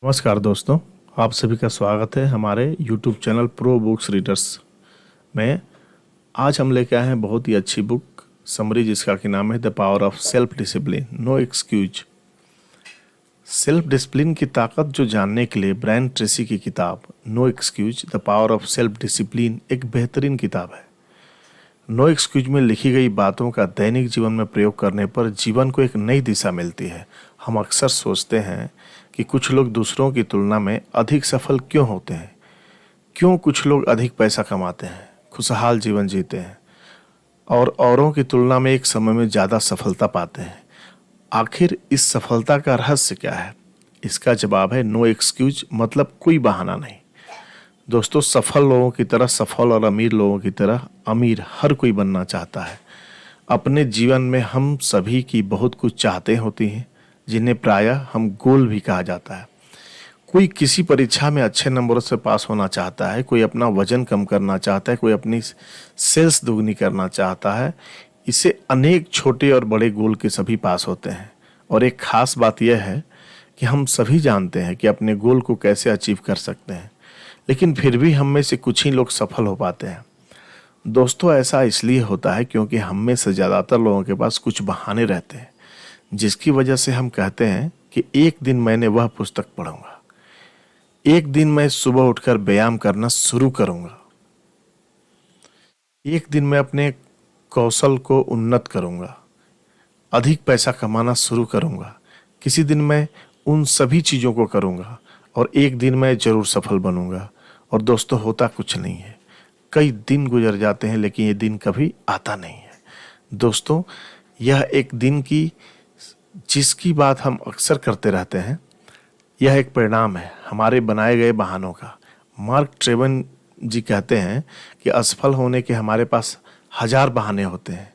नमस्कार दोस्तों, आप सभी का स्वागत है हमारे YouTube channel pro books readers में। आज हम लेके आए हैं बहुत ही अच्छी बुक समरी जिसका कि नाम है the power of self discipline, no excuse. Self discipline की ताकत जो जानने के लिए ब्रायन ट्रेसी की किताब no excuse the power of self discipline एक बेहतरीन किताब है। नो एक्सक्यूज में लिखी गई बातों का दैनिक जीवन में प्रयोग करने पर जीवन को एक नई दिशा मिलती है। हम अक्सर सोचते हैं कि कुछ लोग दूसरों की तुलना में अधिक सफल क्यों होते हैं, क्यों कुछ लोग अधिक पैसा कमाते हैं, खुशहाल जीवन जीते हैं और औरों की तुलना में एक समय में ज़्यादा सफलता पाते हैं। आखिर इस सफलता का रहस्य क्या है? इसका जवाब है नो एक्सक्यूज, मतलब कोई बहाना नहीं। दोस्तों, सफल लोगों की तरह सफल और अमीर लोगों की तरह अमीर हर कोई बनना चाहता है। अपने जीवन में हम सभी की बहुत कुछ चाहते होती हैं जिन्हें प्रायः हम गोल भी कहा जाता है। कोई किसी परीक्षा में अच्छे नंबरों से पास होना चाहता है, कोई अपना वजन कम करना चाहता है, कोई अपनी सेल्स दुगनी करना चाहता है। इसे अनेक छोटे और बड़े गोल के सभी पास होते हैं। और एक खास बात यह है कि हम सभी जानते हैं कि अपने गोल को कैसे अचीव कर सकते हैं, लेकिन फिर भी हम में से कुछ ही लोग सफल हो पाते हैं। दोस्तों, ऐसा इसलिए होता है क्योंकि हम में से ज़्यादातर लोगों के पास कुछ बहाने रहते हैं, जिसकी वजह से हम कहते हैं कि एक दिन मैंने वह पुस्तक पढ़ूंगा, एक दिन मैं सुबह उठकर व्यायाम करना शुरू करूंगा, एक दिन मैं अपने कौशल को उन्नत करूंगा, अधिक पैसा कमाना शुरू करूंगा, किसी दिन मैं उन सभी चीज़ों को करूंगा और एक दिन मैं जरूर सफल बनूंगा। और दोस्तों, होता कुछ नहीं है। कई दिन गुजर जाते हैं लेकिन ये दिन कभी आता नहीं है। दोस्तों, यह एक दिन की जिसकी बात हम अक्सर करते रहते हैं, यह एक परिणाम है हमारे बनाए गए बहानों का। मार्क ट्वेन जी कहते हैं कि असफल होने के हमारे पास 1000 बहाने होते हैं,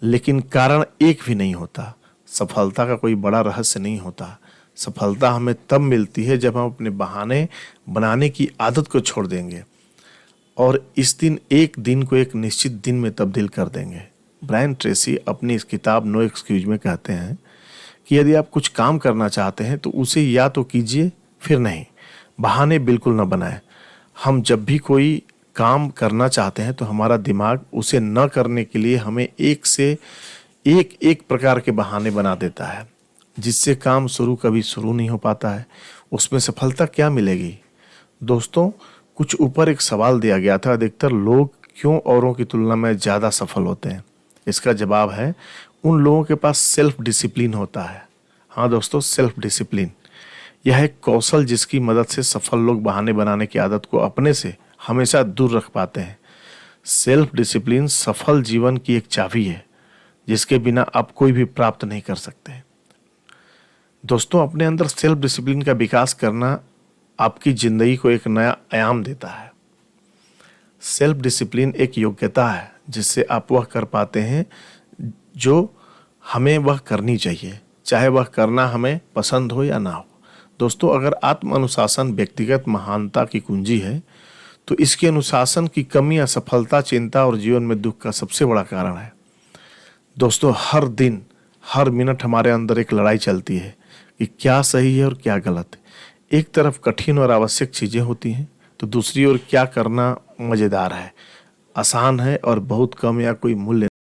लेकिन कारण एक भी नहीं होता। सफलता का कोई बड़ा रहस्य नहीं होता। सफलता हमें तब मिलती है जब हम अपने बहाने बनाने की आदत को छोड़ देंगे और इस दिन एक दिन को एक निश्चित दिन में तब्दील कर देंगे। ब्रायन ट्रेसी अपनी इस किताब नो एक्सक्यूज में कहते हैं कि यदि आप कुछ काम करना चाहते हैं तो उसे या तो कीजिए, फिर नहीं। बहाने बिल्कुल न बनाएं। हम जब भी कोई काम करना चाहते हैं तो हमारा दिमाग उसे न करने के लिए हमें एक से एक प्रकार के बहाने बना देता है, जिससे काम कभी शुरू नहीं हो पाता है। उसमें सफलता क्या मिलेगी? दोस्तों, कुछ ऊपर एक सवाल दिया गया था, अधिकतर लोग क्यों औरों की तुलना में ज़्यादा सफल होते हैं? इसका जवाब है उन लोगों के पास सेल्फ डिसिप्लिन होता है। हाँ दोस्तों, सेल्फ डिसिप्लिन यह एक कौशल जिसकी मदद से सफल लोग बहाने बनाने की आदत को अपने से हमेशा दूर रख पाते हैं। सेल्फ डिसिप्लिन सफल जीवन की एक चाबी है जिसके बिना आप कोई भी प्राप्त नहीं कर सकते। दोस्तों, अपने अंदर सेल्फ डिसिप्लिन का विकास करना आपकी जिंदगी को एक नया आयाम देता है। सेल्फ डिसिप्लिन एक योग्यता है जिससे आप वह कर पाते हैं जो हमें वह करनी चाहिए, चाहे वह करना हमें पसंद हो या ना हो। दोस्तों, अगर आत्म अनुशासन व्यक्तिगत महानता की कुंजी है तो इसके अनुशासन की कमी असफलता, चिंता और जीवन में दुख का सबसे बड़ा कारण है। दोस्तों, हर दिन हर मिनट हमारे अंदर एक लड़ाई चलती है कि क्या सही है और क्या गलत है। एक तरफ कठिन और आवश्यक चीज़ें होती हैं तो दूसरी ओर क्या करना मज़ेदार है, आसान है और बहुत कम या कोई मूल्य